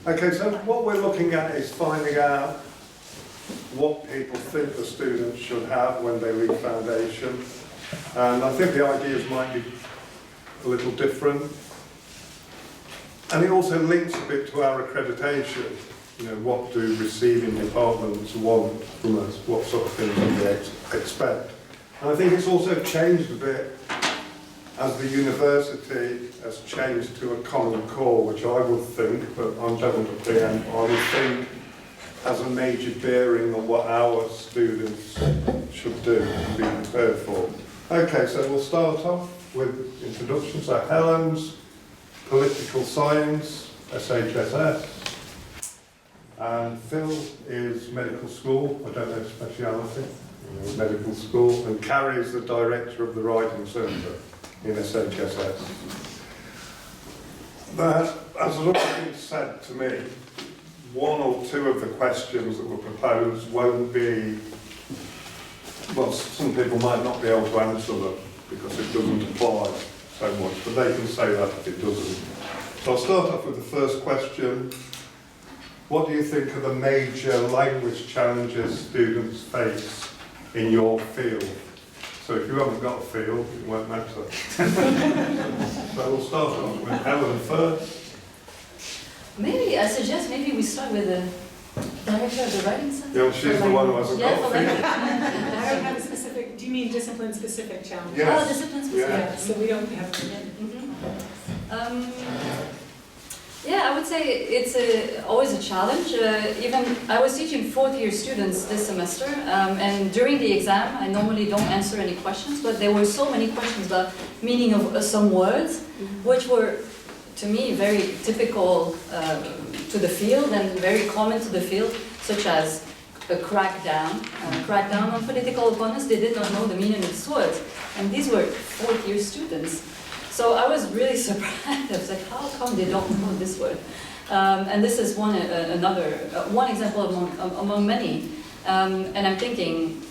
Okay, so what we're looking at is finding out what people think the students should have when they leave foundation. And I think the ideas might be a little different. And it also links a bit to our accreditation. You know, what do receiving departments want from us? What sort of things do they expect? And I think it's also changed a bit as the university has changed to a common core, which I would think, but I'm going to preempt, I would think has a major bearing on what our students should do and be prepared for. Okay, so we'll start off with introductions. So Helen's political science, SHSS. And Phil is medical school, I don't know speciality, medical school, and Carrie is the director of the Writing Centre in SHSS. That, as has already been said to me, one or two of the questions that were proposed won't be, well, some people might not be able to answer them because it doesn't apply so much, but they can say that if it doesn't. So I'll start off with the first question. What do you think are the major language challenges students face in your field? So if you haven't got a field, it won't matter. So we'll start off with Helen first. Maybe, I suggest maybe we start with the director of the Writing Centre. Yeah, well, she's the one who hasn't got a field. I don't have a specific, do you mean discipline-specific challenge? Yes. Oh, discipline-specific. Yeah, so we don't have yeah, I would say it's always a challenge. Even I was teaching fourth-year students this semester, and during the exam, I normally don't answer any questions, but there were so many questions about meaning of some words, which were, to me, very typical to the field and very common to the field, such as a crackdown on political opponents. They did not know the meaning of these words, and these were fourth-year students. So I was really surprised. I was like, how come they don't know this word? And this is one example among many. And I'm thinking,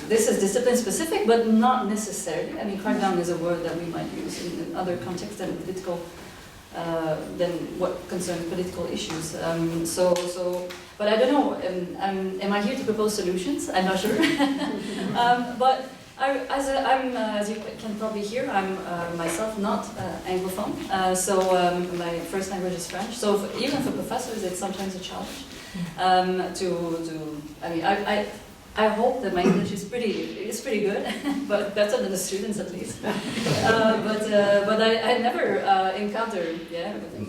this is discipline specific, but not necessarily. I mean, crackdown is a word that we might use in other contexts than political, than what concerns political issues. But I don't know. Am I here to propose solutions? I'm not sure. But as you can probably hear, I'm myself not Anglophone, so my first language is French. So even for professors, it's sometimes a challenge. I mean, I hope that my English is pretty good, but better than the students at least. But I never encounter,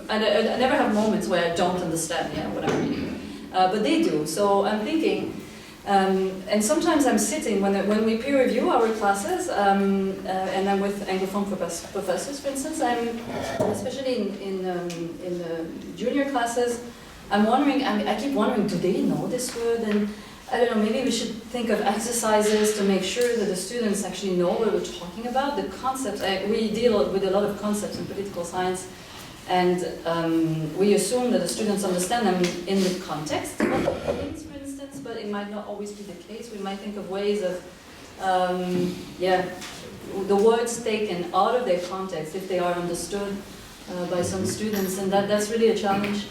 I never have moments where I don't understand, what I'm reading. But they do. So I'm thinking. And sometimes I'm sitting, when we peer review our classes, and I'm with Anglophone professors, for instance, especially in the junior classes, I keep wondering, do they know this word? And I don't know, maybe we should think of exercises to make sure that the students actually know what we're talking about, the concepts. We deal with a lot of concepts in political science, and we assume that the students understand them in the context of the things, but it might not always be the case. We might think of ways of, the words taken out of their context if they are understood by some students, and that's really a challenge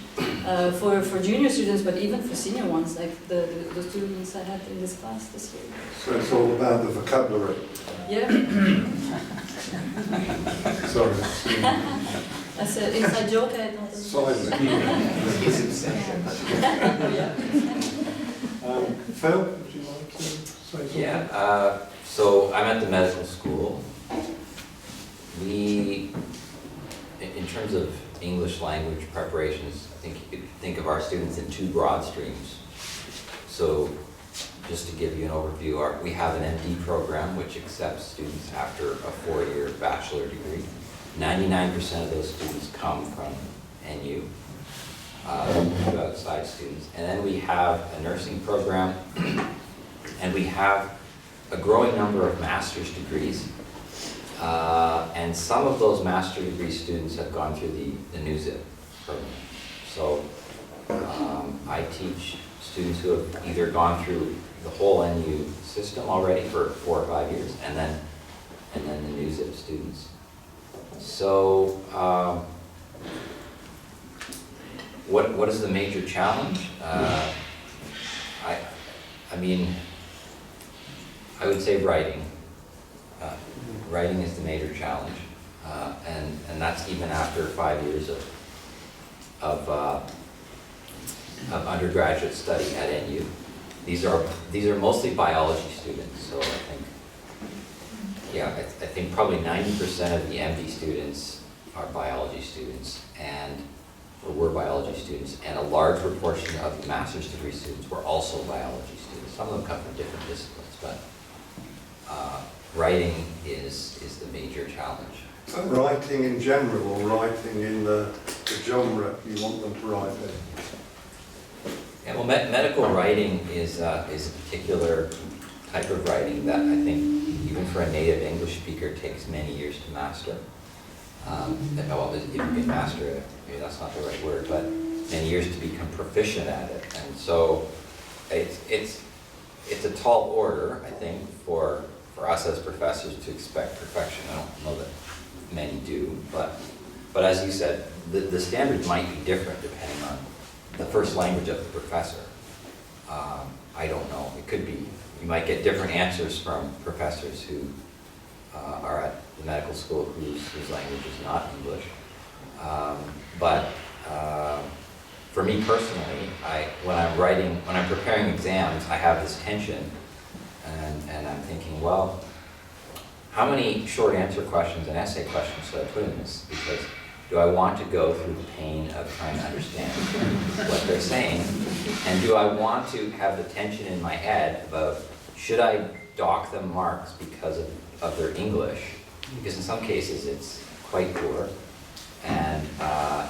for junior students, but even for senior ones, like the students I had in this class this year. So it's all about the vocabulary. Yeah. Sorry. That's an inside joke. I don't Phil, would you like to say something? Yeah, so I'm at the medical school. We, in terms of English language preparations, I think you could think of our students in two broad streams. So just to give you an overview, we have an MD program which accepts students after a 4-year bachelor degree. 99% of those students come from NU. Outside students. And then we have a nursing program, and we have a growing number of master's degrees. And some of those master's degree students have gone through the NUZIP program. So I teach students who have either gone through the whole NU system already for 4 or 5 years, and then the NUZIP students. So what is the major challenge? I mean, I would say writing. Writing is the major challenge, and that's even after 5 years of undergraduate study at NU. These are mostly biology students, so I think, yeah, I think probably 90% of the MD students are biology students, or were biology students, and a large proportion of the master's degree students were also biology students. Some of them come from different disciplines, but writing is the major challenge. Writing in general, or writing in the genre you want them to write in? Yeah, well, medical writing is a particular type of writing that I think, even for a native English speaker, takes many years to master. Well, if you can master it, maybe that's not the right word, but many years to become proficient at it. And so it's a tall order, I think, for us as professors to expect perfection. I don't know that many do, but as you said, the standards might be different depending on the first language of the professor. I don't know. It could be. You might get different answers from professors who are at the medical school whose language is not English. But for me personally, when I'm preparing exams, I have this tension, and I'm thinking, well, how many short answer questions and essay questions should I put in this? Because do I want to go through the pain of trying to understand what they're saying? And do I want to have the tension in my head about, should I dock them marks because of their English? Because in some cases it's quite poor, and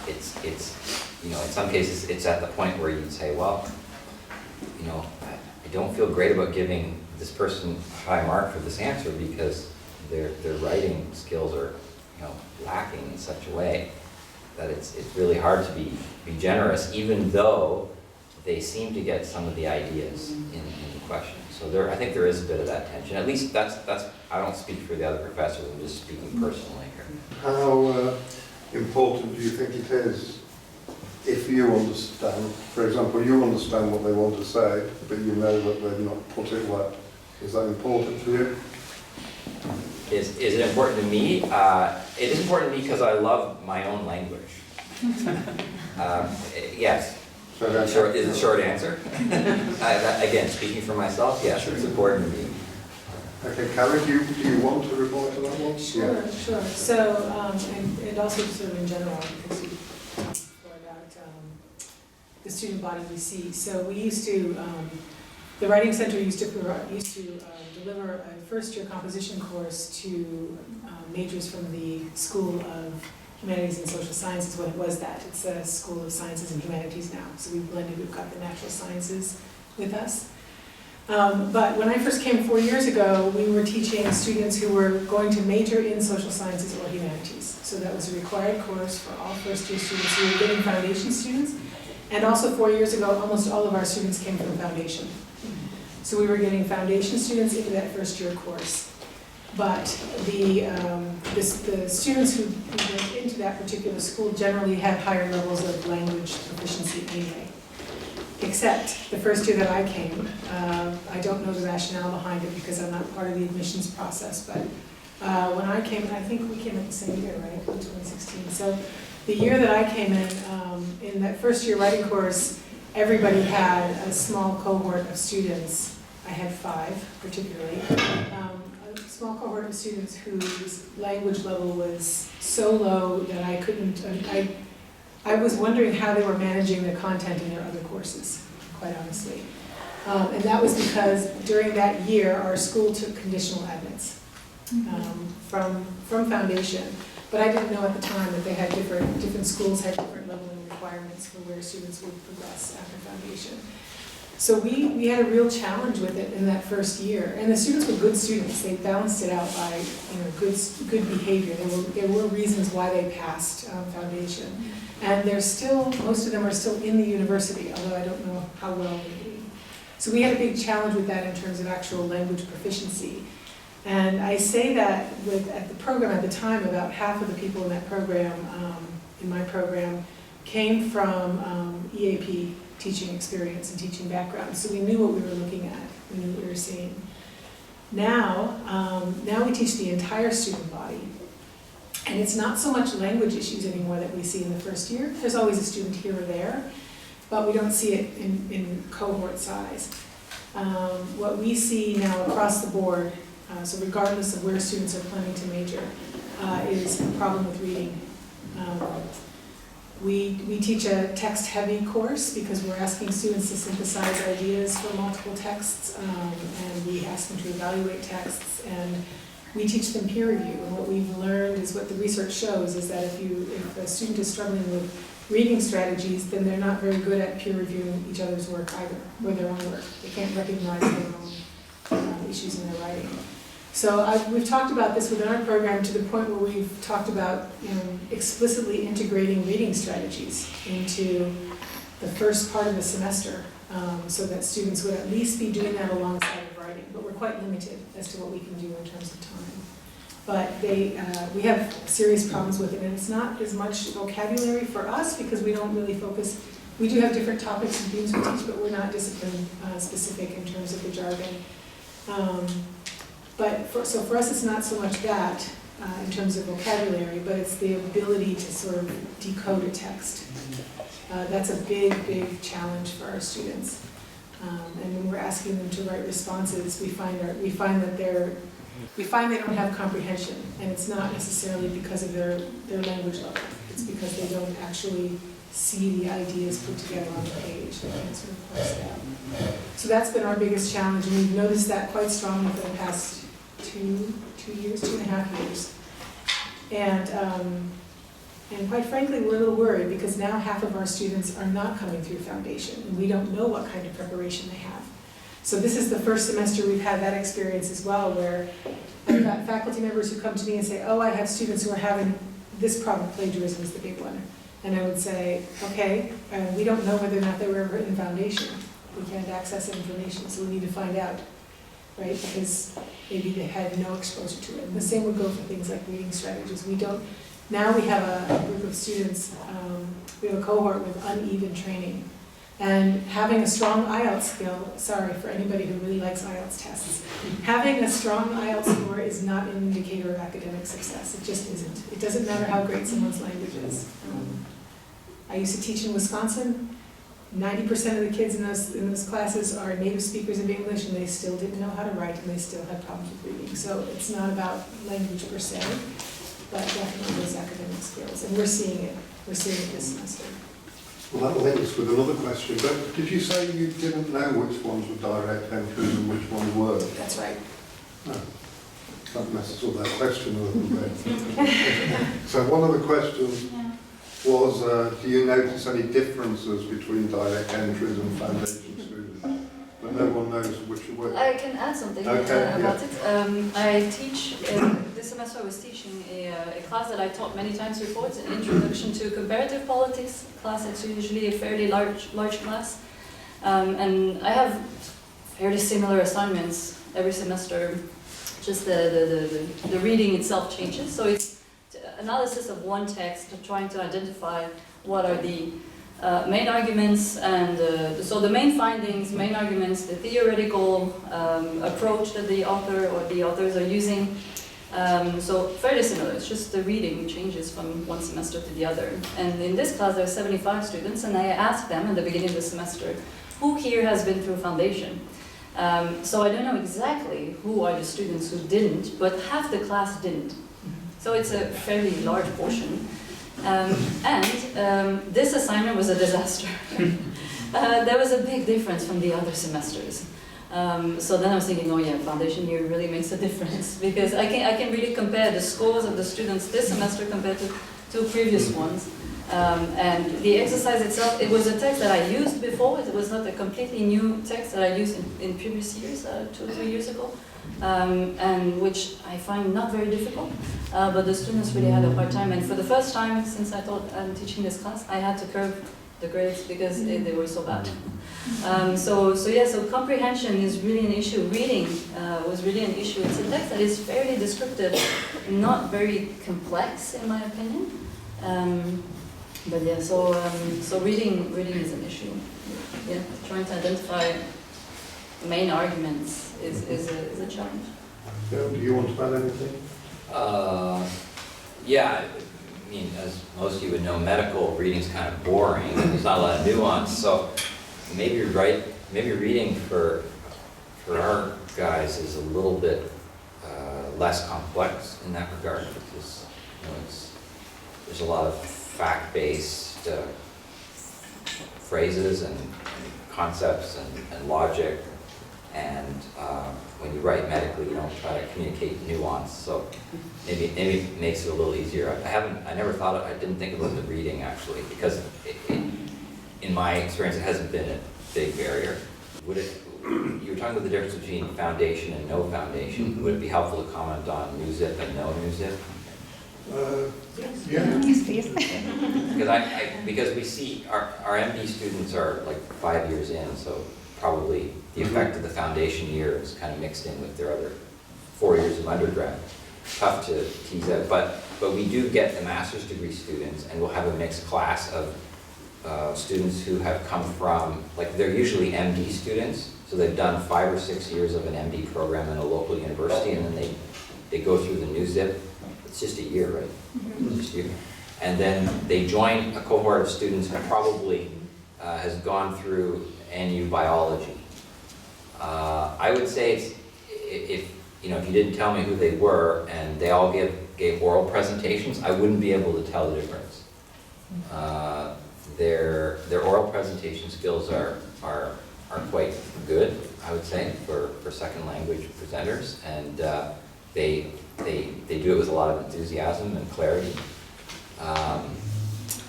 it's in some cases it's at the point where you'd say, well, I don't feel great about giving this person a high mark for this answer because their writing skills are lacking in such a way that it's really hard to be generous, even though they seem to get some of the ideas in the question. So I think there is a bit of that tension. At least that's I don't speak for the other professors, I'm just speaking personally here. How important do you think it is if you understand, for example, you understand what they want to say, but you know that they've not put it well? Is that important for you? Is it important to me? It is important to me because I love my own language. Yes. Is the short answer? Again, speaking for myself, yes, it's important to me. Okay, Karen, do you want to reply to that one? Sure, Yeah. sure. So, and also sort of in general, because you asked about the student body we see. So we used to, the Writing Center used to deliver a first-year composition course to majors from the School of Humanities and Social Sciences when it was that. It's a School of Sciences and Humanities now. So we've blended, we've got the natural sciences with us. But when I first came 4 years ago, we were teaching students who were going to major in social sciences or humanities. So that was a required course for all first-year students. We were getting foundation students. And also 4 years ago, almost all of our students came from foundation. So we were getting foundation students into that first-year course. But the students who went into that particular school generally had higher levels of language proficiency anyway. Except the first year that I came, I don't know the rationale behind it because I'm not part of the admissions process, but when I came, I think we came in the same year, right, in 2016. So the year that I came in that first year writing course, everybody had a small cohort of students. I had 5 particularly. A small cohort of students whose language level was so low that I couldn't, I was wondering how they were managing the content in their other courses, quite honestly. And that was because during that year, our school took conditional admits from foundation. But I didn't know at the time that they had different schools had different leveling requirements for where students would progress after foundation. So we had a real challenge with it in that first year. And the students were good students. They balanced it out by good behavior. There were reasons why they passed foundation. And most of them are still in the university, although I don't know how well they're doing. So we had a big challenge with that in terms of actual language proficiency. And I say that at the program at the time, about half of the people in that program, in my program, came from EAP teaching experience and teaching background, so we knew what we were looking at, we knew what we were seeing. Now we teach the entire student body, and it's not so much language issues anymore that we see in the first year. There's always a student here or there, but we don't see it in cohort size. What we see now across the board, so regardless of where students are planning to major, is a problem with reading. We teach a text-heavy course because we're asking students to synthesize ideas for multiple texts, and we ask them to evaluate texts, and we teach them peer review. And what we've learned is what the research shows is that if a student is struggling with reading strategies, then they're not very good at peer reviewing each other's work either, or their own work. They can't recognize their own issues in their writing. So we've talked about this within our program to the point where we've talked about explicitly integrating reading strategies into the first part of the semester, so that students would at least be doing that alongside of writing. But we're quite limited as to what we can do in terms of time. But we have serious problems with it, and it's not as much vocabulary for us because we don't really focus. We do have different topics and themes we teach, but we're not discipline specific in terms of the jargon. So for us, it's not so much that in terms of vocabulary, but it's the ability to sort of decode a text. That's a big, big challenge for our students. And when we're asking them to write responses, we find that they don't have comprehension, and it's not necessarily because of their language level. It's because they don't actually see the ideas put together on the page. They can't sort of parse it out. So that's been our biggest challenge, and we've noticed that quite strongly for the past 2.5 years. And quite frankly, we're a little worried because now half of our students are not coming through foundation, and we don't know what kind of preparation they have. So this is the first semester we've had that experience as well, where I've got faculty members who come to me and say, oh, I have students who are having this problem. Plagiarism is the big one. And I would say, okay, we don't know whether or not they were ever in foundation. We can't access that information, so we need to find out, right? Because maybe they had no exposure to it. And the same would go for things like reading strategies. Now we have a group of students, we have a cohort with uneven training. And having a strong IELTS skill, sorry for anybody who really likes IELTS tests, having a strong IELTS score is not an indicator of academic success. It just isn't. It doesn't matter how great someone's language is. I used to teach in Wisconsin. 90% of the kids in those classes are native speakers of English, and they still didn't know how to write, and they still had problems with reading. So it's not about language per se, but definitely those academic skills. And we're seeing it. We're seeing it this semester. Well, that links with another question, but did you say you didn't know which ones were direct entries and which ones were? That's right. No. That messes up that question a little bit. So one of the questions was, do you notice any differences between direct entries and foundation students? But no one knows which are which. I can add something about it. I teach, this semester I was teaching a class that I taught many times before. It's an introduction to comparative politics class. It's usually a fairly large class. And I have fairly similar assignments every semester. Just the reading itself changes. So it's analysis of one text, trying to identify what are the main arguments and so the main findings, main arguments, the theoretical approach that the author or the authors are using. So fairly similar, it's just the reading changes from one semester to the other. And in this class there are 75 students, and I asked them at the beginning of the semester, who here has been through foundation? So I don't know exactly who are the students who didn't, but half the class didn't. So it's a fairly large portion. This assignment was a disaster. There was a big difference from the other semesters. So then I was thinking, oh yeah, foundation year really makes a difference, because I can really compare the scores of the students this semester compared to previous ones. And the exercise itself, it was a text that I used before. It was not a completely new text that I used in previous years, 2 or 3 years ago, and which I find not very difficult. But the students really had a hard time. And for the first time since I'm teaching this class, I had to curb the grades because they were so bad. So comprehension is really an issue. Reading was really an issue. It's a text that is fairly descriptive, not very complex in my opinion. But yeah, so reading is an issue. Yeah, trying to identify the main arguments is a challenge. Bill, do you want to add anything? Yeah, I mean, as most of you would know, medical reading's kind of boring, and there's not a lot of nuance, so maybe you're right, maybe reading for our guys is a little bit less complex in that regard, because, you know, there's a lot of fact-based phrases and concepts and logic, and when you write medically, you don't try to communicate nuance, so maybe it makes it a little easier. I never thought I didn't think about the reading actually, because in my experience, it hasn't been a big barrier. You were talking about the difference between foundation and no foundation. Would it be helpful to comment on new zip and no new zip? Yeah. Yes, please. Because we see our MD students are like 5 years in, so probably the effect of the foundation year is kind of mixed in with their other 4 years of undergrad. Tough to tease out, but we do get the master's degree students, and we'll have a mixed class of students who have come from, like, they're usually MD students, so they've done 5 or 6 years of an MD program in a local university, and then they go through the new zip. It's just a year, right? Mm-hmm. Just a year. And then they join a cohort of students who probably has gone through NU biology. I would say if you didn't tell me who they were and they all gave oral presentations, I wouldn't be able to tell the difference. Their oral presentation skills are quite good, I would say, for second language presenters, and they do it with a lot of enthusiasm and clarity.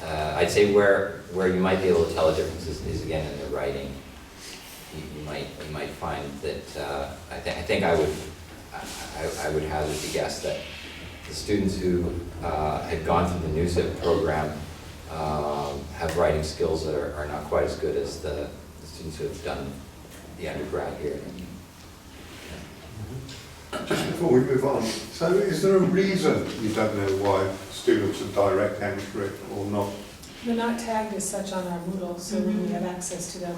I'd say where you might be able to tell a difference is again in the writing. You might find that I think I would hazard to guess that the students who had gone through the new zip program have writing skills that are not quite as good as the students who have done the undergrad here. Just before we move on, so is there a reason you don't know why students are direct entry or not? They're not tagged as such on our Moodle, so when we have access to them.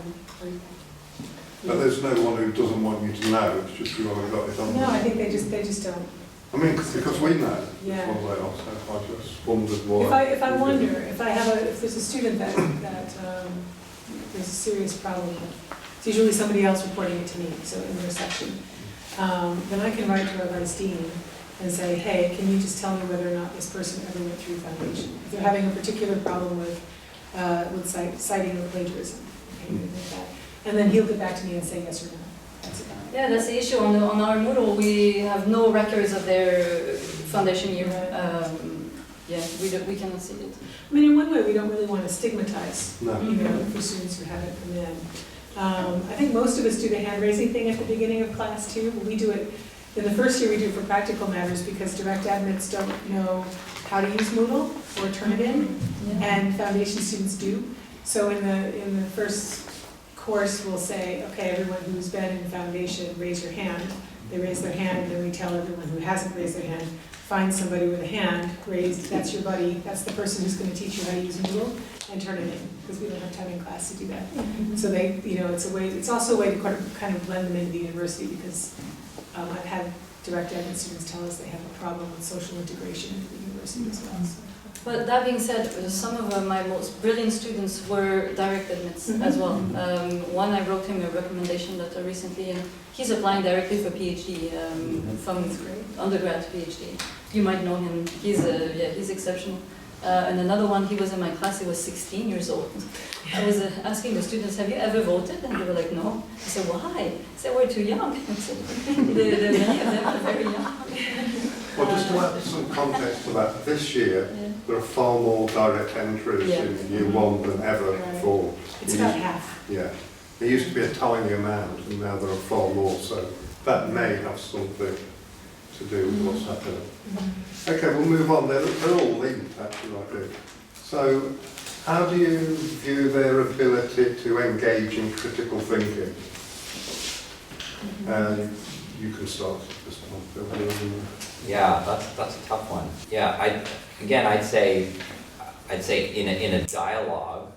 But there's no one who doesn't want you to know, it's just you haven't got it on. No, I think they just don't. I mean, because we know. Yeah. That's what they are, so I just wondered why. If I wonder, if there's a student that there's a serious problem with, it's usually somebody else reporting it to me, so in their section, then I can write to our vice dean and say, hey, can you just tell me whether or not this person ever went through foundation? If they're having a particular problem with citing or plagiarism, anything like that. And then he'll get back to me and say yes or no. That's about it. Yeah, that's the issue. On our Moodle, we have no records of their foundation year. Yeah, we cannot see it. I mean, in one way, we don't really want to stigmatize, No. for students who haven't come in. I think most of us do the hand raising thing at the beginning of class too. We do it in the first year. We do it for practical matters because direct admits don't know how to use Moodle or turn it in, and foundation students do. So in the first course, we'll say, okay, everyone who's been in foundation, raise your hand. They raise their hand, and then we tell everyone who hasn't raised their hand, find somebody with a hand raised, that's your buddy, that's the person who's going to teach you how to use Moodle, and turn it in, because we don't have time in class to do that. So they, it's also a way to kind of blend them into the university, because I've had direct admit students tell us they have a problem with social integration into the university as well. So. But that being said, some of my most brilliant students were direct admits as well. One, I wrote him a recommendation letter recently, and he's applying directly for PhD from undergrad to PhD. You might know him. He's exceptional. And another one, he was in my class. He was 16 years old. I was asking the students, "Have you ever voted?" And they were like, "No." I said, "Why?" I said, "We're too young." I said, many of them are very young. Well, just to add some context to that, this year there are far more direct entries in year one than ever before. It's about half. Yeah. There used to be a tiny amount, and now there are far more, so that may have something to do with what's happening. Okay, we'll move on. They're all linked, actually, like this. So, how do you view their ability to engage in critical thinking? You can start this one. Yeah, that's a tough one. Yeah, I'd say I'd say in a dialogue,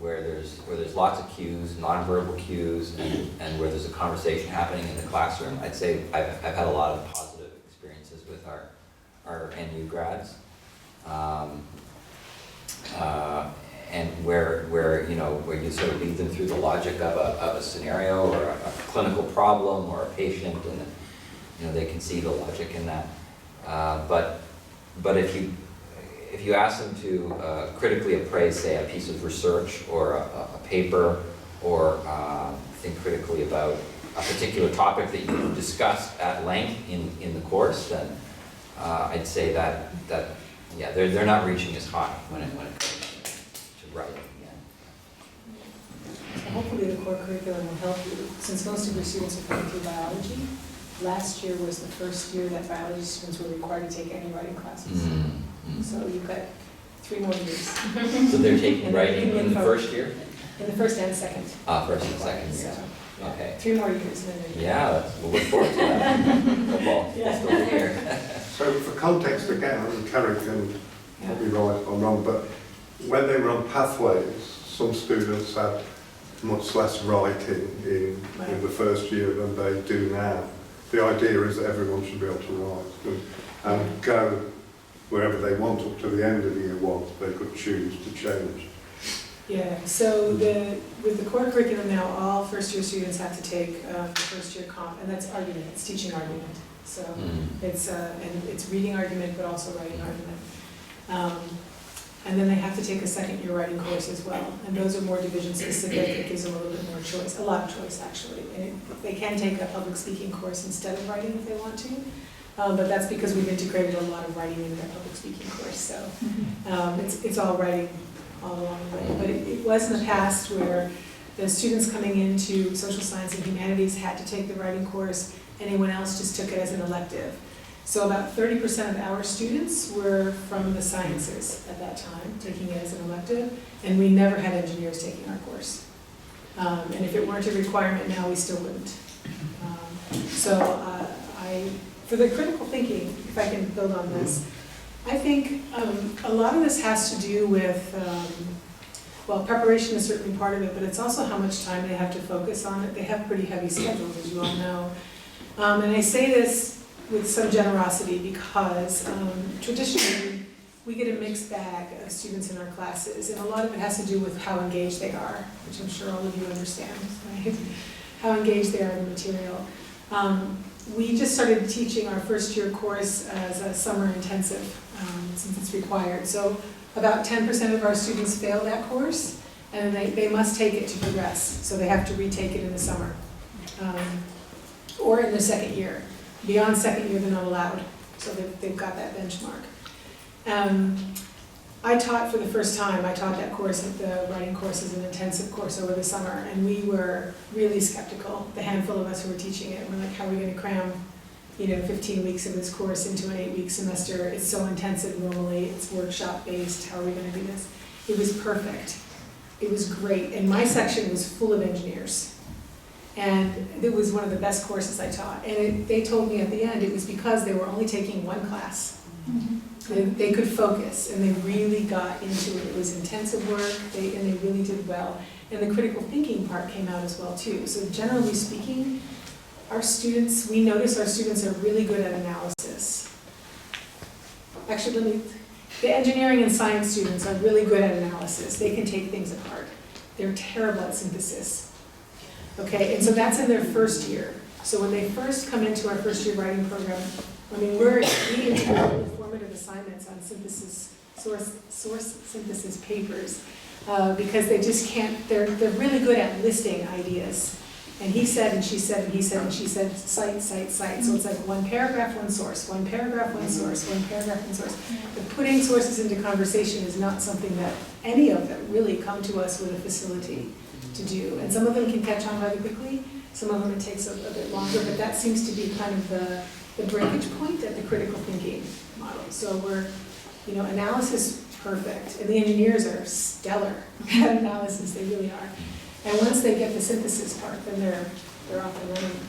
where there's lots of cues, nonverbal cues, and where there's a conversation happening in the classroom, I'd say I've had a lot of positive experiences with our NU grads. And where you sort of lead them through the logic of a scenario or a clinical problem or a patient, and they can see the logic in that. But if you ask them to critically appraise, say, a piece of research or a paper, or think critically about a particular topic that you've discussed at length in the course, then I'd say that yeah, they're not reaching as high when it comes to writing again. So hopefully the core curriculum will help you. Since most of your students are coming through biology, last year was the first year that biology students were required to take any writing classes. Mm-hmm. So you've got 3 more years. So they're taking writing in the first year? In the first and second. First and second years. So, Okay. 3 more years and then We'll look forward to that. Football, Yeah. still here. So for context again, and Carrie can probably right or wrong, but when they were on pathways, some students had much less writing in the first year than they do now. The idea is that everyone should be able to write and go wherever they want up to the end of year 1. They could choose to change. Yeah, so with the core curriculum now, all first-year students have to take the first-year comp, and that's argument, it's teaching argument. So it's reading argument, but also writing argument. And then they have to take a second-year writing course as well, and those are more division-specific. It gives them a little bit more choice, a lot of choice actually. And they can take a public speaking course instead of writing if they want to, but that's because we've integrated a lot of writing into that public speaking course. So it's all writing all along the way. But it was in the past where the students coming into social science and humanities had to take the writing course, anyone else just took it as an elective. So about 30% of our students were from the sciences at that time, taking it as an elective, and we never had engineers taking our course. And if it weren't a requirement now, we still wouldn't. For the critical thinking, if I can build on this, I think a lot of this has to do with, preparation is certainly part of it, but it's also how much time they have to focus on it. They have pretty heavy schedules, as you all know. And I say this with some generosity because traditionally we get a mixed bag of students in our classes, and a lot of it has to do with how engaged they are, which I'm sure all of you understand, right? How engaged they are in the material. We just started teaching our first year course as a summer intensive since it's required. So about 10% of our students fail that course, and they must take it to progress. So they have to retake it in the summer or in the second year. Beyond second year, they're not allowed. So they've got that benchmark. I taught for the first time, I taught that course, the writing course as an intensive course over the summer, and we were really skeptical, the handful of us who were teaching it. We're like, how are we going to cram 15 weeks of this course into an 8-week semester? It's so intensive normally, it's workshop-based, how are we going to do this? It was perfect. It was great, and my section was full of engineers. And it was one of the best courses I taught. And they told me at the end it was because they were only taking one class. They could focus, and they really got into it. It was intensive work, and they really did well. And the critical thinking part came out as well, too. So generally speaking, we notice our students are really good at analysis. Actually, the engineering and science students are really good at analysis. They can take things apart. They're terrible at synthesis. Okay, and so that's in their first year. So when they first come into our first year writing program, we integrate formative assignments on source synthesis papers because they just can't, they're really good at listing ideas. And he said, and she said, and he said, and she said, cite, cite, cite. So it's like one paragraph, one source, one paragraph, one source, one paragraph, one source. But putting sources into conversation is not something that any of them really come to us with a facility to do. And some of them can catch on rather quickly, some of them it takes a bit longer, but that seems to be kind of the breakage point at the critical thinking model. So we're, analysis perfect, and the engineers are stellar at analysis, they really are. And once they get the synthesis part, then they're off and running.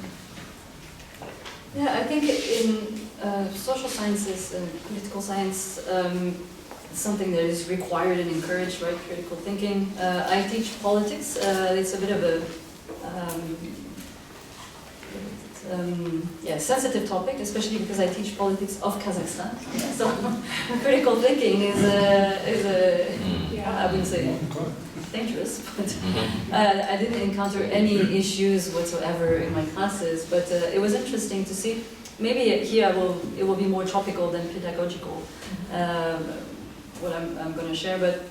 Yeah, I think in social sciences and political science, something that is required and encouraged, right? Critical thinking. I teach politics. It's a bit of a sensitive topic, especially because I teach politics of Kazakhstan. So critical thinking is I wouldn't say dangerous, but I didn't encounter any issues whatsoever in my classes. But it was interesting to see. Maybe here it will be more topical than pedagogical. What I'm going to share, but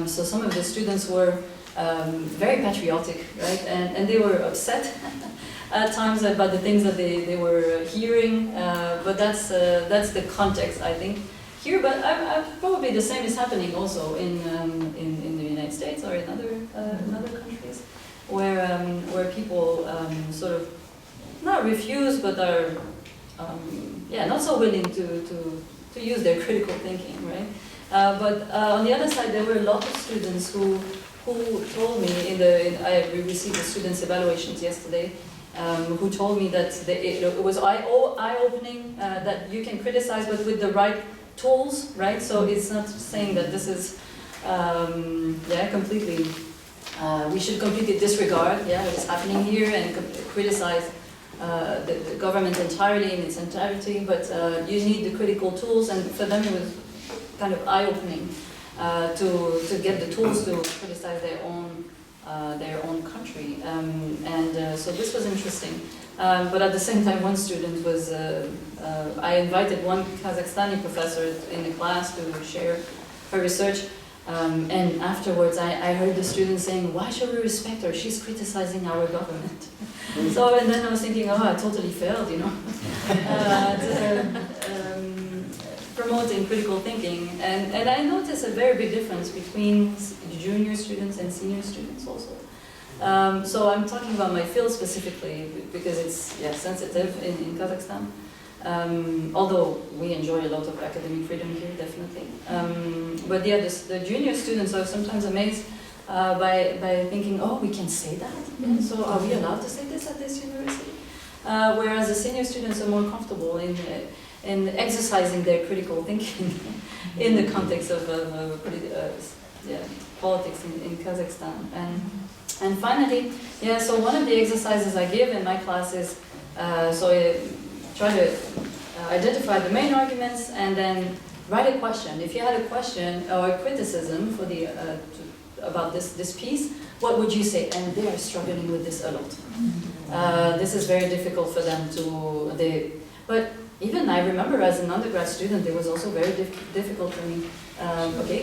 so some of the students were very patriotic, right? And they were upset at times about the things that they were hearing, but that's the context, I think, here. But probably the same is happening also in the United States or in other countries, where people sort of not refuse, but are not so willing to use their critical thinking, right? But on the other side, there were a lot of students who told me I received the students' evaluations yesterday, who told me that it was eye-opening, that you can criticize, but with the right tools, right? So it's not saying that this is completely. We should completely disregard what's happening here and criticize the government entirely in its entirety, but you need the critical tools, and for them it was kind of eye-opening to get the tools to criticize their own country, so this was interesting. But at the same time, one student was. I invited one Kazakhstani professor in the class to share her research, and afterwards I heard the student saying, "Why should we respect her? She's criticizing our government." So, and then I was thinking, oh, I totally failed, promoting critical thinking. And I noticed a very big difference between junior students and senior students also. So I'm talking about my field specifically because it's sensitive in Kazakhstan. Although we enjoy a lot of academic freedom here, definitely. But the junior students are sometimes amazed by thinking, oh, we can say that? Yeah, so are we allowed to say this at this university? Whereas the senior students are more comfortable in exercising their critical thinking in the context of politics in Kazakhstan. And finally, so one of the exercises I give in my class is, so I try to identify the main arguments and then write a question. If you had a question or a criticism for about this piece, what would you say? And they are struggling with this a lot. This is very difficult for them but even I remember as an undergrad student, it was also very difficult for me.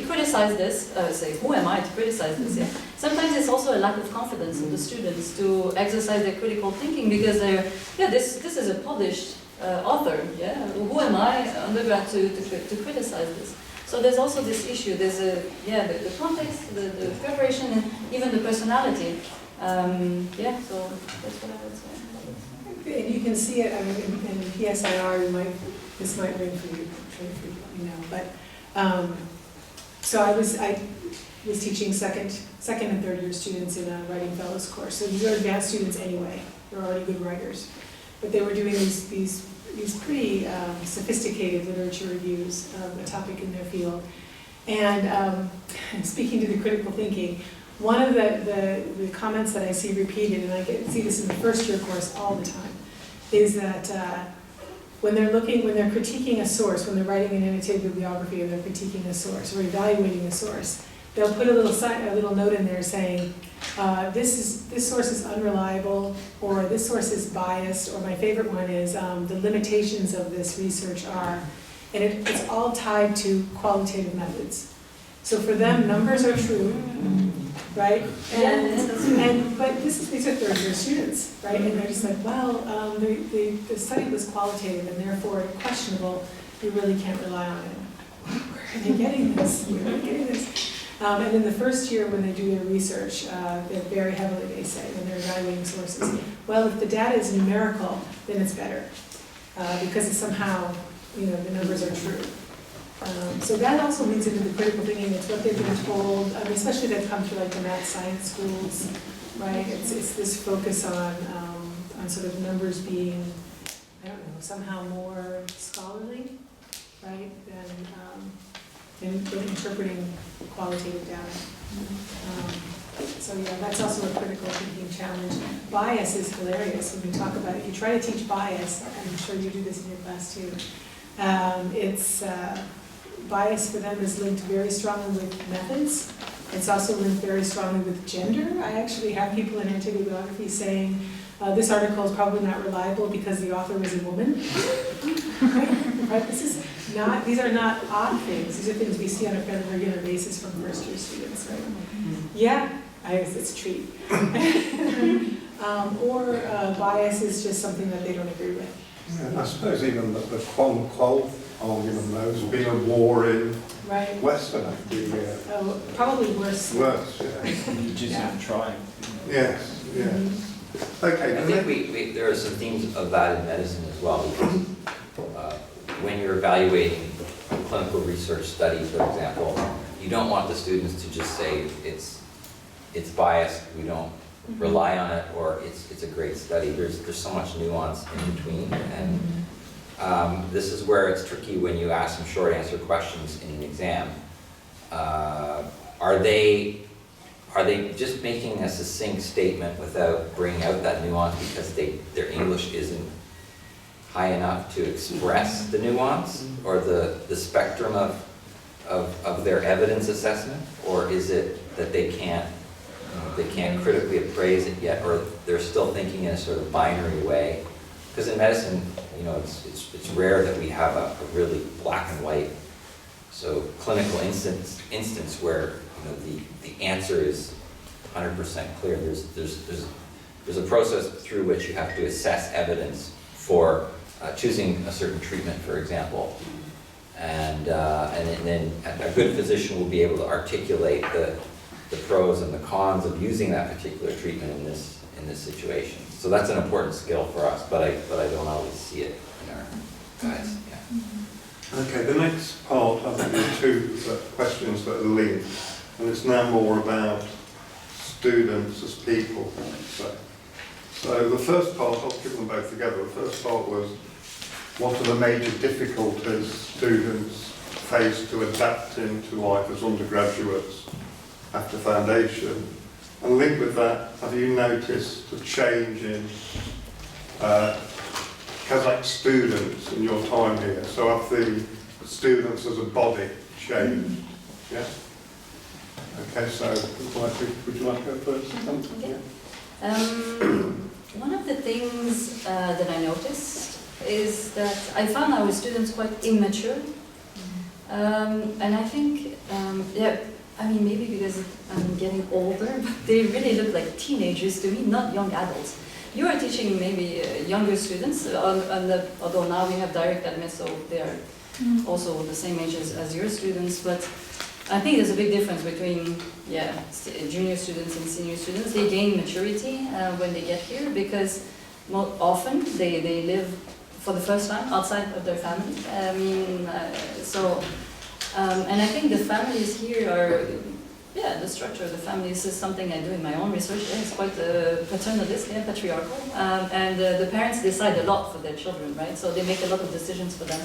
Criticize this, say, who am I to criticize this? Yeah? Sometimes it's also a lack of confidence in the students to exercise their critical thinking because this is a published author, who am I, undergrad, to criticize this? So there's also this issue, there's the context, the preparation, and even the personality. So that's what I would say. And you can see it, I mean, in PSIR, this might ring for you, but so I was teaching second and third year students in a writing fellows course. So these are advanced students anyway, they're already good writers. But they were doing these pretty sophisticated literature reviews of a topic in their field. And speaking to the critical thinking, one of the comments that I see repeated, and I see this in the first year course all the time, is that when they're critiquing a source, when they're writing an annotated bibliography or they're critiquing a source or evaluating a source, they'll put a little note in there saying, this source is unreliable, or this source is biased, or my favorite one is the limitations of this research are, and it's all tied to qualitative methods. So for them, numbers are true, right? But these are third year students, right? And they're just like, well, the study was qualitative and therefore questionable. You really can't rely on it. Where are they getting this? Where are they getting this? And in the first year when they do their research, they're very heavily, they say, when they're evaluating sources, well, if the data is numerical, then it's better. Because it's somehow, the numbers are true. So that also leads into the critical thinking. It's what they've been told, especially that come through like the math science schools, right? It's this focus on sort of numbers being, somehow more scholarly, right? interpreting qualitative data. So yeah, that's also a critical thinking challenge. Bias is hilarious when we talk about it. If you try to teach bias, I'm sure you do this in your class too, bias for them is linked very strongly with methods. It's also linked very strongly with gender. I actually have people in anti-bibliography saying, this article is probably not reliable because the author is a woman. Right? These are not odd things. These are things we see on a fairly regular basis from first-year students, right? Yeah, it's a treat. Or bias is just something that they don't agree with. Yeah, I suppose even the qual argument knows being a war in Western academia. Oh, probably worse. Worse, yeah. You just have to try. Yes, yes. Mm-hmm. Okay. I think there are some themes of that in medicine as well, because when you're evaluating a clinical research study, for example, you don't want the students to just say it's biased, we don't rely on it, or it's a great study. There's so much nuance in between, and this is where it's tricky when you ask some short answer questions in an exam. Are they just making a succinct statement without bringing out that nuance because their English isn't high enough to express the nuance or the spectrum of their evidence assessment? Or is it that they can't critically appraise it yet, or they're still thinking in a sort of binary way? Because in medicine, it's rare that we have a really black and white, so clinical instance where the answer is 100% clear. There's a process through which you have to assess evidence for choosing a certain treatment, for example, and then a good physician will be able to articulate the pros and the cons of using that particular treatment in this situation. So that's an important skill for us, but I don't always see it in our guys. Yeah. Okay, the next part, I think there are two questions that are linked, and it's now more about students as people. So the first part, I'll give them both together. The first part was, what are the major difficulties students face to adapting to life as undergraduates after foundation? And linked with that, have you noticed a change in Kazakh students in your time here? So have the students as a body changed? Yeah? Okay, so would you like to go first? Okay. One of the things that I noticed is that I found our students quite immature. And I think, maybe because I'm getting older, but they really look like teenagers to me, not young adults. You are teaching maybe younger students, although now we have direct admit, so they are also the same age as your students, but I think there's a big difference between junior students and senior students. They gain maturity when they get here because more often they live for the first time outside of their family. And I think the families here are, the structure of the families is something I do in my own research. It's quite paternalistic and patriarchal. And the parents decide a lot for their children, right? So they make a lot of decisions for them.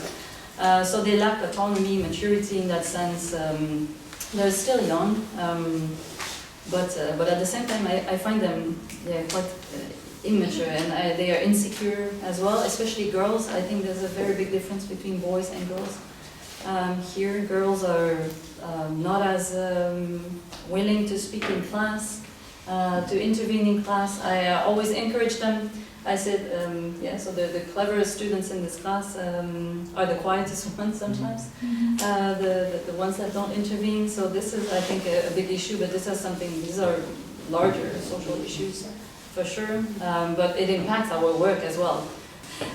So they lack autonomy, maturity in that sense. They're still young, but at the same time, I find them quite immature, and they are insecure as well, especially girls. I think there's a very big difference between boys and girls. Here, girls are not as willing to speak in class, to intervene in class. I always encourage them. I said, so the cleverest students in this class are the quietest ones sometimes, the ones that don't intervene. So this is, I think, a big issue, but these are larger social issues for sure, but it impacts our work as well.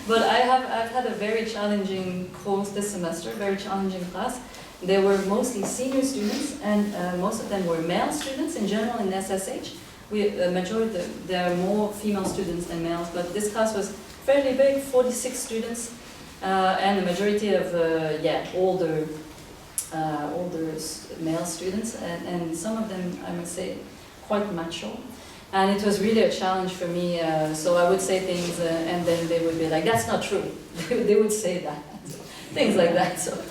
But I've had a very challenging course this semester, very challenging class. They were mostly senior students, and most of them were male students in general in SSH. There are more female students than males, but this class was fairly big, 46 students, and the majority of older male students, and some of them, I must say, quite macho. And it was really a challenge for me, so I would say things, and then they would be like, that's not true. They would say that, things like that. So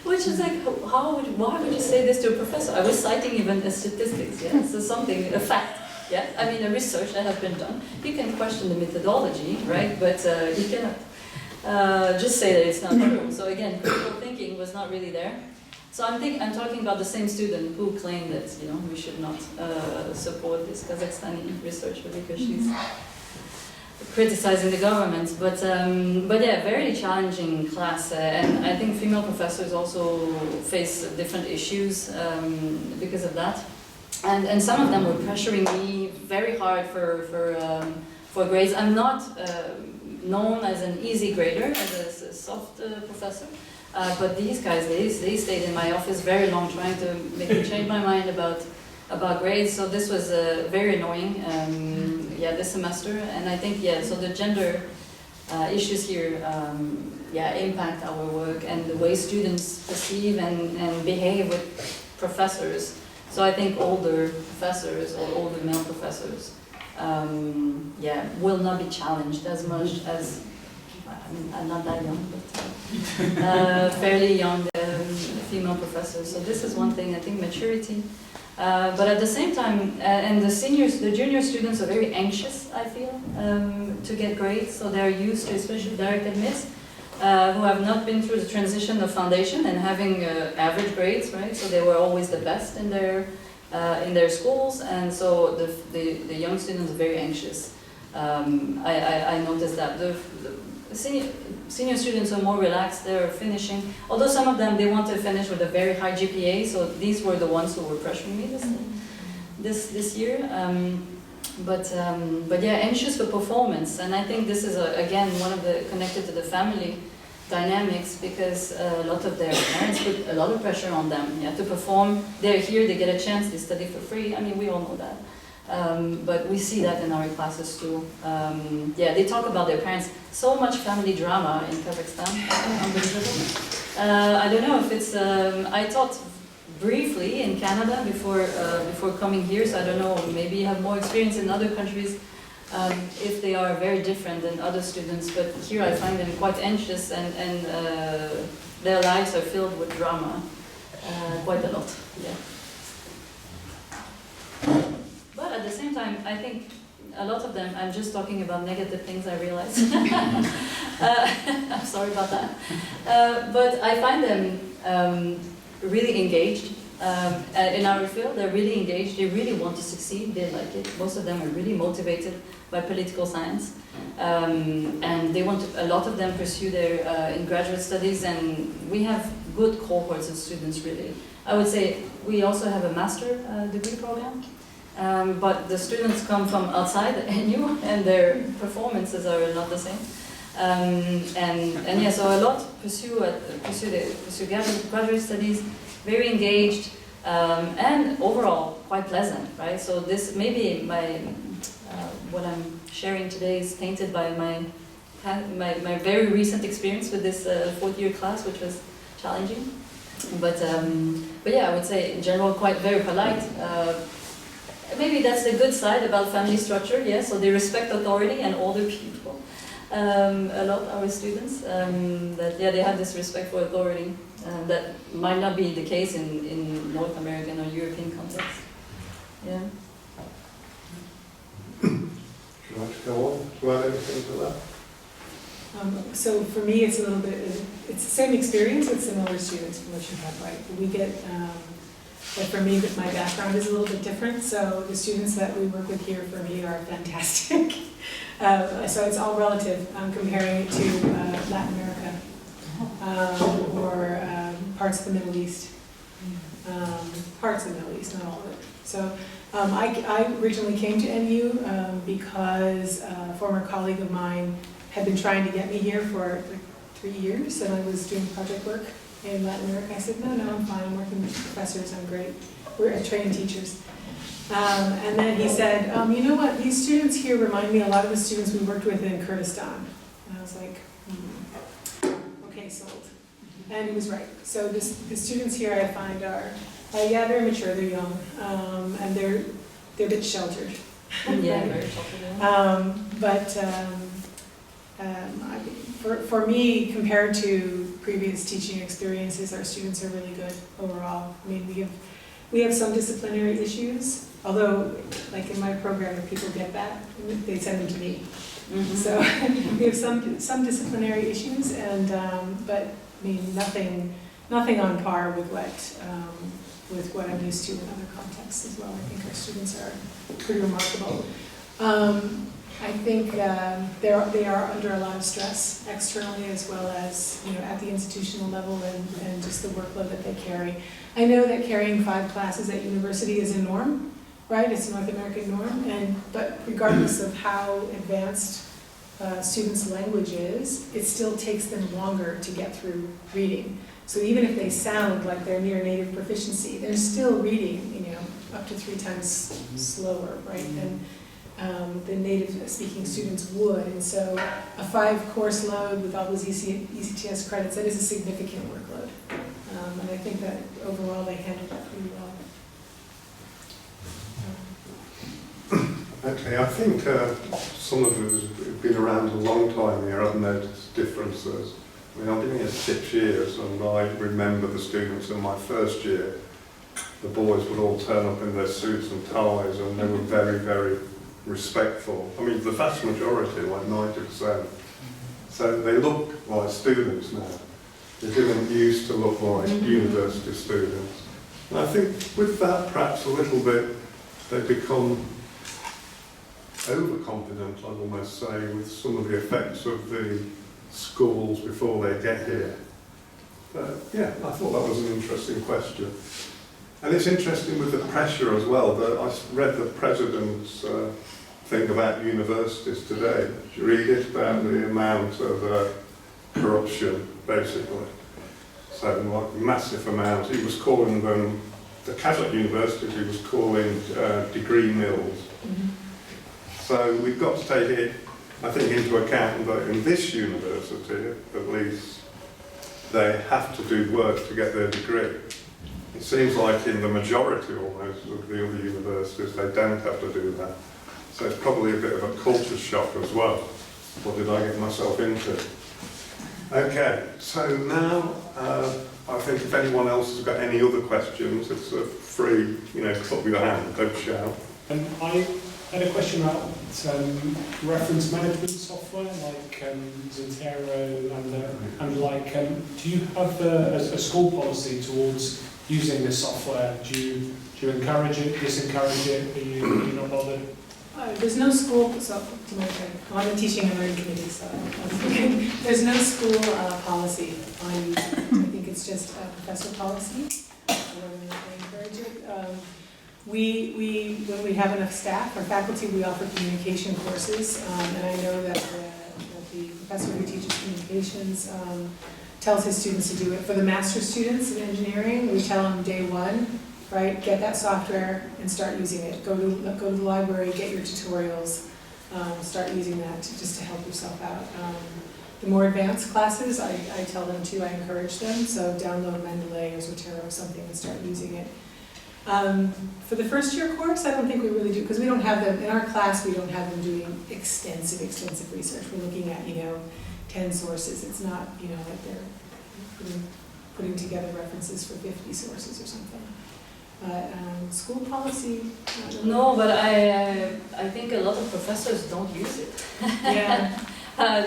Which is like, why would you say this to a professor? I was citing even statistics, yeah, so something, a fact, yeah. I mean, a research that has been done. You can question the methodology, right? But you cannot just say that it's not true. So again, critical thinking was not really there. So I'm talking about the same student who claimed that, you know, we should not support this Kazakhstani researcher because she's criticizing the government, but yeah, very challenging class, and I think female professors also face different issues because of that, and some of them were pressuring me very hard for grades. I'm not known as an easy grader, as a soft professor, but these guys, they stayed in my office very long trying to make me change my mind about grades, so this was very annoying. Yeah, this semester, and I think, yeah, so the gender issues here, yeah, impact our work and the way students perceive and behave with professors. So I think older professors or older male professors, yeah, will not be challenged as much as, I'm not that young, but fairly young female professors. So this is one thing, I think, maturity. But at the same time, and the junior students are very anxious, I feel, to get grades. So they're used to, especially direct admits, who have not been through the transition of foundation and having average grades, right? So they were always the best in their schools, and so the young students are very anxious. I noticed that the senior students are more relaxed. They're finishing, although some of them, they want to finish with a very high GPA, so these were the ones who were pressuring me this year. But yeah, anxious for performance, and I think this is again one of the connected to the family dynamics, because a lot of their parents put a lot of pressure on them, yeah, to perform. They're here, they get a chance, they study for free. I mean, we all know that. But we see that in our classes too. Yeah, they talk about their parents. So much family drama in Kazakhstan. I don't know if it's. I taught briefly in Canada before coming here, so I don't know. Maybe you have more experience in other countries if they are very different than other students. But here I find them quite anxious, and their lives are filled with drama, quite a lot. Yeah. But at the same time, I think a lot of them, I'm just talking about negative things, I realize. I'm sorry about that. But I find them really engaged. In our field, they're really engaged, they really want to succeed, they like it. Most of them are really motivated by political science. And they want to, a lot of them pursue their in graduate studies, and we have good cohorts of students, really. I would say we also have a master degree program. But the students come from outside the NU, and their performances are not the same. And yeah, so a lot pursue graduate studies, very engaged, and overall quite pleasant, right? So this maybe what I'm sharing today is tainted by my very recent experience with this fourth year class, which was challenging. But yeah, I would say in general quite very polite. Maybe that's the good side about family structure, yes, so they respect authority and older people. A lot of our students, that yeah, they have this respect for authority. That might not be the case in North American or European context. Yeah. Would you like to go on to add anything to that? So for me, it's a little bit, it's the same experience with similar students from what you have, right? We get, but for me, my background is a little bit different, so the students that we work with here for me are fantastic. So it's all relative. I'm comparing it to Latin America or parts of the Middle East. Parts of the Middle East, not all of it. So I originally came to NU because a former colleague of mine had been trying to get me here for like 3 years, and I was doing project work in Latin America. I said, no, I'm fine, I'm working with professors, I'm great. We're trained teachers. And then he said, you know what, these students here remind me a lot of the students we worked with in Kurdistan. And I was like, okay, sold. And he was right. So the students here I find are, yeah, they're mature, they're young, and they're a bit sheltered. Yeah, very sheltered. But for me, compared to previous teaching experiences, our students are really good overall. I mean, we have some disciplinary issues, although, like in my program, if people get that, they send them to me. Mhm. So we have some disciplinary issues, and but I mean nothing on par with what I'm used to in other contexts as well. I think our students are pretty remarkable. I think they are under a lot of stress externally as well as at the institutional level and just the workload that they carry. I know that carrying 5 classes at university is a norm, right? It's a North American norm, but regardless of how advanced students' language is, it still takes them longer to get through reading. So even if they sound like they're near native proficiency, they're still reading, up to 3 times slower, right? And the native speaking students would. And so a 5-course load with all those ECTS credits, that is a significant workload. And I think that overall they handled that pretty well. Okay, I think some of us have been around a long time here. I've noticed differences. I mean, I've been here 6 years, and I remember the students in my first year. The boys would all turn up in their suits and ties, and they were very, very respectful. I mean, the vast majority, like 90%. So they look like students now. They didn't used to look like university students. And I think with that, perhaps a little bit, they become overconfident, I'd almost say, with some of the effects of the schools before they get here. Yeah, I thought that was an interesting question. And it's interesting with the pressure as well. I read the president's thing about universities today. Did you read it? About the amount of corruption, basically. So, like, massive amount. He was calling them, the Kazakh universities, he was calling degree mills. Mm-hmm. So we've got to take it, I think, into account that in this university, at least, they have to do work to get their degree. It seems like in the majority almost of the other universities, they don't have to do that. So it's probably a bit of a culture shock as well. What did I get myself into? Okay, so now I think if anyone else has got any other questions, it's a free, clap your hand, don't shout. I had a question about reference management software like Zotero and do you have a school policy towards using this software? Do you encourage it, disencourage it? Are you not bothered? There's no school, so I'm on the teaching and learning committee, so there's no school policy on using it. I think it's just a professor policy. I encourage it. When we have enough staff or faculty, we offer communication courses, and I know that the professor who teaches communications tells his students to do it. For the master's students in engineering, we tell them day 1, right, get that software and start using it. Go to the library, get your tutorials, start using that just to help yourself out. The more advanced classes, I tell them to, I encourage them, so download Mendeley or Zotero or something and start using it. For the first year course, I don't think we really do, because we don't have them, in our class, we don't have them doing extensive research. We're looking at, 10 sources. It's not, like they're putting together references for 50 sources or something. School policy? No, but I think a lot of professors don't use it. Yeah.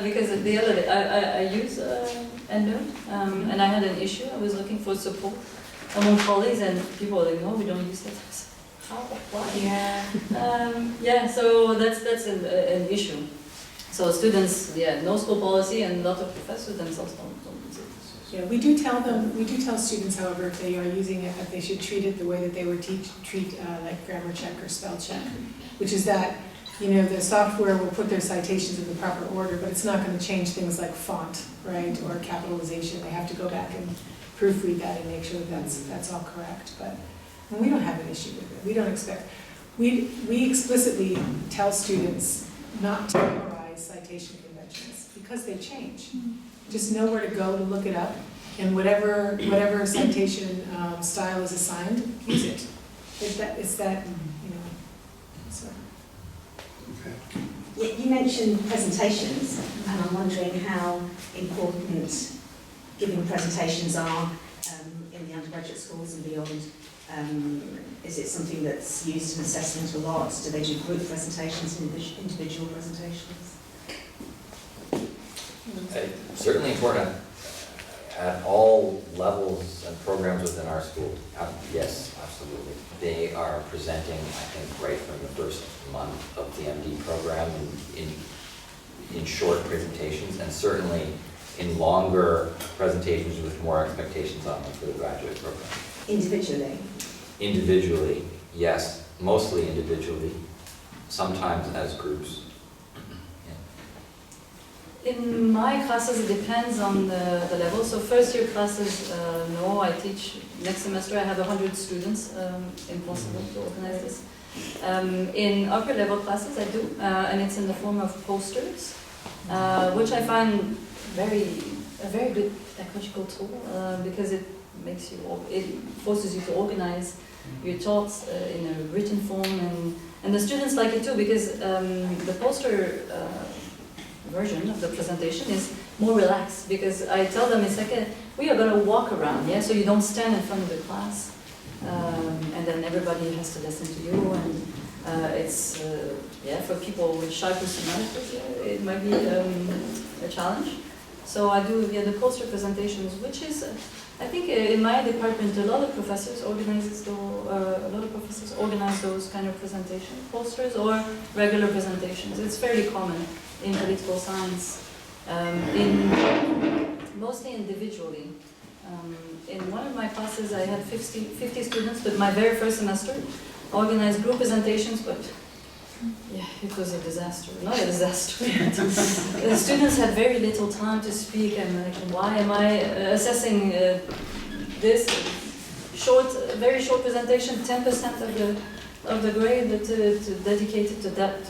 Because the other day, I use EndNote, and I had an issue. I was looking for support among colleagues, and people were like, no, we don't use it. How? Why? Yeah. So that's an issue. So students, no school policy, and a lot of professors themselves don't use it. Yeah, we do tell students, however, if they are using it, that they should treat it the way that they would treat like grammar check or spell check, which is that, the software will put their citations in the proper order, but it's not going to change things like font, right, or capitalization. They have to go back and proofread that and make sure that that's all correct. But we don't have an issue with it. We don't expect. We explicitly tell students not to memorize citation conventions because they change. Just know where to go to look it up, and whatever citation style is assigned, use it. It's that. So. Okay. You mentioned presentations, and I'm wondering how important giving presentations are in the undergraduate schools and beyond? Is it something that's used in assessment a lot? Do they do group presentations and individual presentations? Certainly important at all levels and programs within our school. Yes, absolutely. They are presenting, I think, right from the first month of the MD program in short presentations, and certainly in longer presentations with more expectations on them for the graduate program. Individually? Individually, yes. Mostly individually, sometimes as groups. In my classes, it depends on the level. So first year classes, no, I teach. Next semester I have 100 students. Impossible to organize this. In upper level classes I do, and it's in the form of posters, which I find a very good pedagogical tool, because it forces you to organize your thoughts in a written form, and the students like it too, because the poster version of the presentation is more relaxed, because I tell them it's like we are going to walk around, yeah, so you don't stand in front of the class, and then everybody has to listen to you, and it's yeah, for people with shy personalities, it might be a challenge. So I do the poster presentations, which is I think in my department a lot of professors organize those kind of presentation posters or regular presentations. It's fairly common in political science, mostly individually. In one of my classes I had 50 students, but my very first semester organized group presentations, but yeah, it was a disaster. Not a disaster. The students had very little time to speak, and like, why am I assessing this very short presentation, 10% of the grade dedicated to that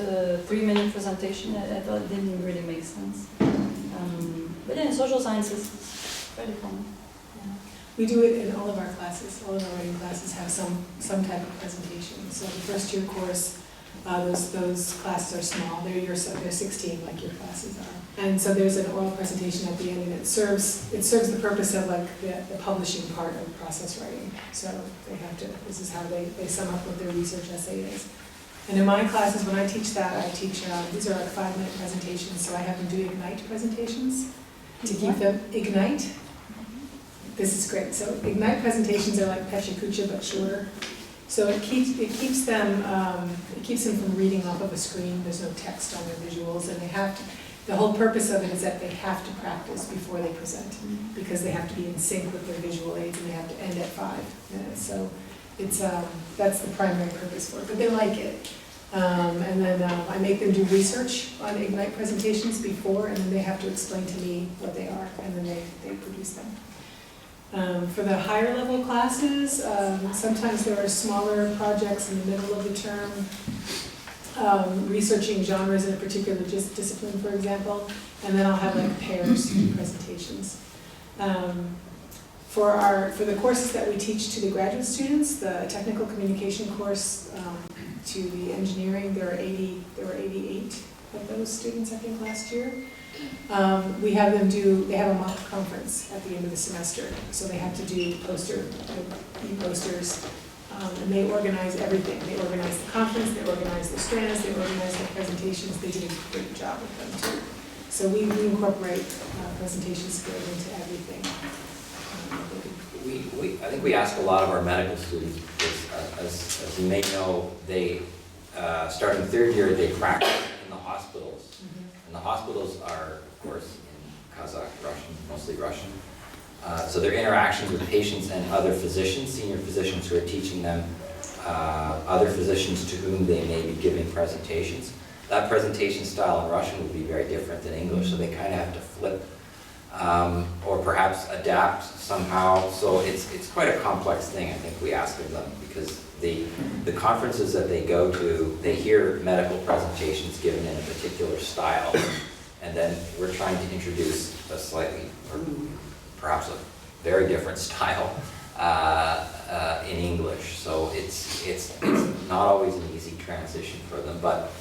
3-minute presentation? I thought it didn't really make sense. But in social sciences, it's fairly common. We do it in all of our classes. All of our writing classes have some type of presentation. So the first year course, those classes are small. They're 16, like your classes are. And so there's an oral presentation at the end, and it serves the purpose of like the publishing part of process writing. So this is how they sum up what their research essay is. And in my classes, when I teach that, these are like 5-minute presentations, so I have them do Ignite presentations to keep them Ignite. This is great. So Ignite presentations are like Pecha Kucha but shorter. So it keeps them from reading off of a screen. There's no text on their visuals, and the whole purpose of it is that they have to practice before they present, because they have to be in sync with their visual aids, and they have to end at 5 minutes. So it's that's the primary purpose for it. But they like it, and then I make them do research on Ignite presentations before, and then they have to explain to me what they are, and then they produce them. For the higher level classes, sometimes there are smaller projects in the middle of the term, researching genres in a particular discipline, for example, and then I'll have like pairs do presentations. For the courses that we teach to the graduate students, the technical communication course to the engineering, there were 88 of those students, I think, last year. They have a mock conference at the end of the semester, so they have to do e-posters, and they organize everything. They organize the conference, they organize the strands, they organize the presentations. They did a great job with them too. So we incorporate presentation skills into everything. I think we ask a lot of our medical students, because, as you may know, they starting 3rd year, they practice in the hospitals. And the hospitals are, of course, in Kazakh, Russian, mostly Russian. So their interactions with patients and other physicians, senior physicians who are teaching them, other physicians to whom they may be giving presentations. That presentation style in Russian would be very different than English, so they kind of have to flip or perhaps adapt somehow. So it's quite a complex thing, I think, we ask of them, because the conferences that they go to, they hear medical presentations given in a particular style, and then we're trying to introduce a slightly, or perhaps a very different style in English. So it's not always an easy transition for them, but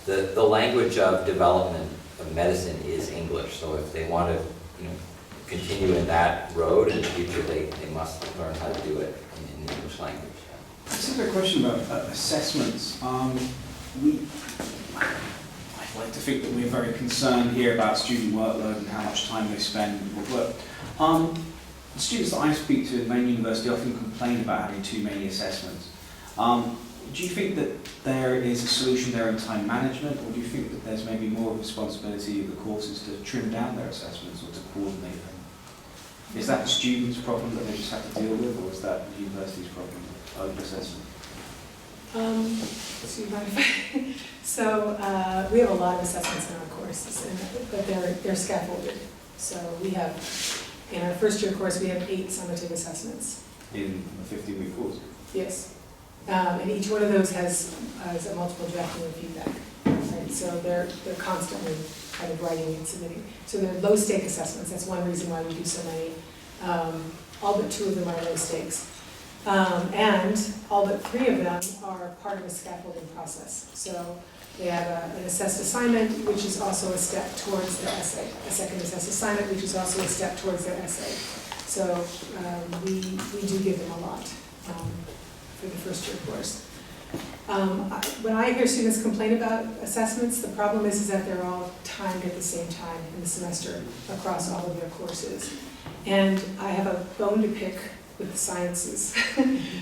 the language of development of medicine is English. So if they want to, continue in that road in the future, they must learn how to do it in the English language. Just a quick question about assessments. I'd like to think that we're very concerned here about student workload and how much time they spend with work. The students that I speak to at Maine University often complain about having too many assessments. Do you think that there is a solution there in time management, or do you think that there's maybe more responsibility of the courses to trim down their assessments or to coordinate them? Is that the student's problem that they just have to deal with, or is that the university's problem of assessment? So we have a lot of assessments in our courses, but they're scaffolded. So we have, in our first year course, we have 8 summative assessments. In a 15-week course? Yes. And each one of those has a multiple drafting and feedback. Right? So they're constantly kind of writing and submitting. So they're low stake assessments. That's one reason why we do so many. All but 2 of them are low stakes. And all but 3 of them are part of a scaffolding process. So they have an assessed assignment, which is also a step towards the essay. A second assessed assignment, which is also a step towards their essay. So we do give them a lot for the first year course. When I hear students complain about assessments, the problem is that they're all timed at the same time in the semester across all of their courses. And I have a bone to pick with the sciences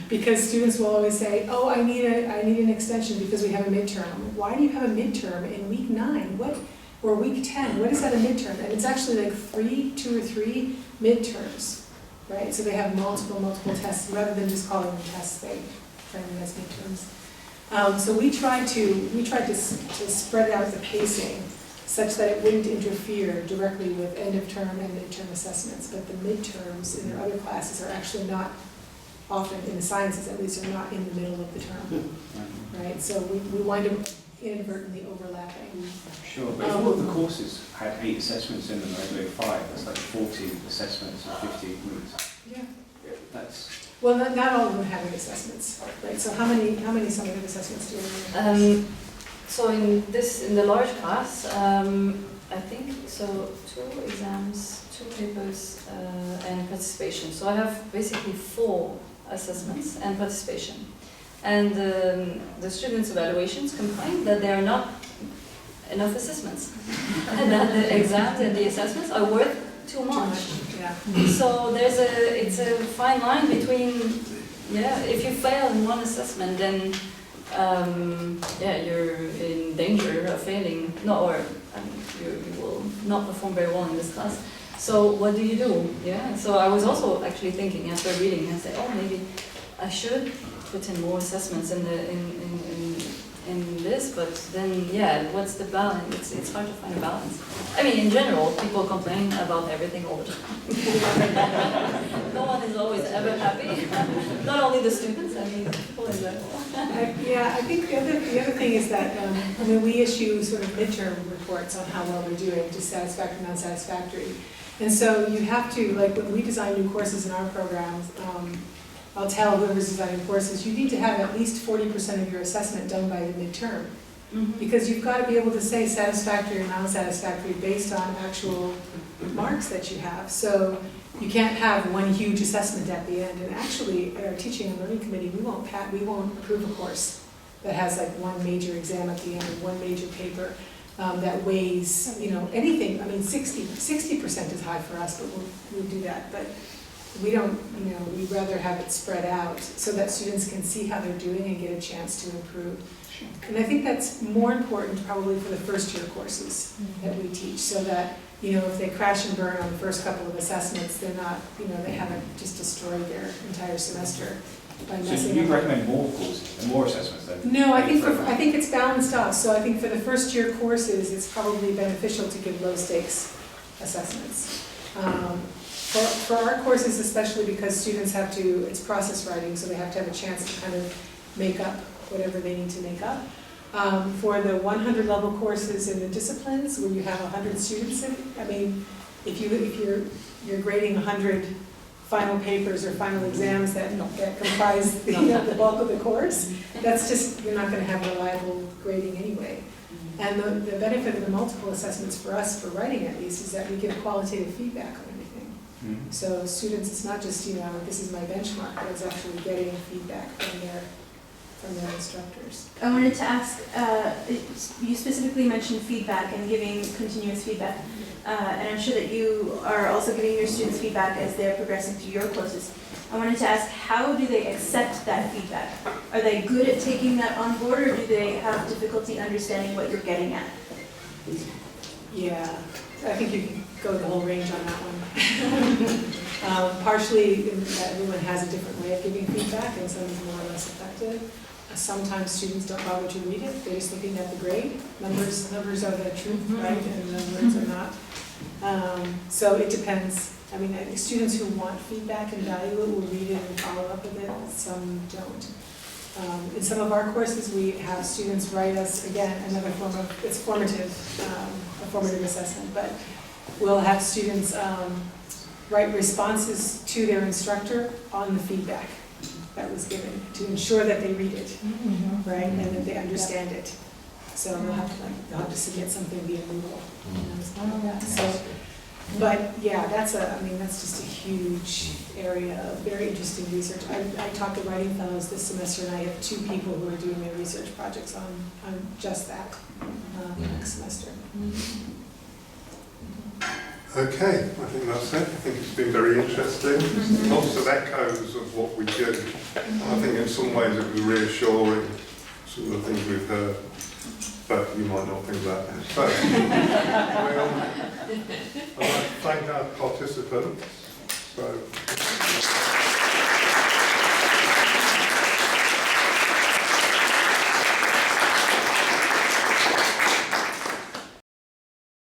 because students will always say, oh, I need an extension because we have a midterm. Why do you have a midterm in week 9? Or week 10? What is that a midterm? And it's actually like 2 or 3 midterms, right? So they have multiple tests. Rather than just calling them tests, they frame them as midterms. So we tried to spread out the pacing such that it wouldn't interfere directly with end of term and midterm assessments. But the midterms in their other classes are actually not, often in the sciences at least, are not in the middle of the term, right? So we wind up inadvertently overlapping. Sure, but if all of the courses had 8 assessments in them, or 5, that's like 40 assessments in 15 weeks. Yeah. That's... Well, not all of them have assessments, right? So how many summative assessments do you have? So in the large class, I think so 2 exams, 2 papers, and participation. So I have basically 4 assessments and participation. And the students' evaluations complain that there are not enough assessments, and that the exams and the assessments are worth too much. Yeah. So it's a fine line between, if you fail in one assessment, then you're in danger of failing. You will not perform very well in this class. So what do you do? So I was also actually thinking after reading, I said, oh, maybe I should put in more assessments in this, but then what's the balance? It's hard to find a balance. I mean, in general, people complain about everything all the time. No one is always ever happy. Not only the students, I mean, people in general. I think the other thing is that we issue sort of midterm reports on how well they're doing, just satisfactory, non-satisfactory. And so you have to, like when we design new courses in our programs, I'll tell whoever's designing courses, you need to have at least 40% of your assessment done by the midterm. Because you've got to be able to say satisfactory or non-satisfactory based on actual marks that you have. So you can't have one huge assessment at the end. And actually, at our teaching and learning committee, we won't approve a course that has like one major exam at the end or one major paper that weighs, anything. I mean, 60% is high for us, but we'll do that. But we don't, we'd rather have it spread out so that students can see how they're doing and get a chance to improve. And I think that's more important probably for the first year courses that we teach, so that, if they crash and burn on the first couple of assessments, they're not, they haven't just destroyed their entire semester by messing up. So do you recommend more courses and more assessments then? No, I think it's balanced off. So I think for the first year courses, it's probably beneficial to give low stakes assessments. For our courses, especially because students have to, it's process writing, so they have to have a chance to kind of make up whatever they need to make up. For the 100 level courses in the disciplines where you have 100 students in, I mean, if you're grading 100 final papers or final exams that comprise the bulk of the course, that's just, you're not going to have reliable grading anyway. And the benefit of the multiple assessments for us, for writing at least, is that we give qualitative feedback on everything. So students, it's not just, this is my benchmark, but it's actually getting feedback from their instructors. I wanted to ask, you specifically mentioned feedback and giving continuous feedback, and I'm sure that you are also giving your students feedback as they're progressing through your courses. I wanted to ask, how do they accept that feedback? Are they good at taking that on board, or do they have difficulty understanding what you're getting at? Yeah, I think you can go the whole range on that one. Partially, in that everyone has a different way of giving feedback, and some is more or less effective. Sometimes students don't bother to read it, they're just looking at the grade. Numbers are the truth, right, and the words are not. So it depends. I mean, I think students who want feedback and value it will read it and follow up with it, some don't. In some of our courses, we have students write us, again, another form of, it's formative, a formative assessment, but we'll have students write responses to their instructor on the feedback that was given to ensure that they read it, right, and that they understand it. So they'll have to submit something via Google. So, but yeah, that's just a huge area of very interesting research. I taught the writing fellows this semester, and I have 2 people who are doing their research projects on just that next semester. Okay, I think that's it. I think it's been very interesting. Lots of echoes of what we do. I think in some ways it was reassuring, some of the things we've heard, but you might not think that. So, I'd like to thank our participants. So.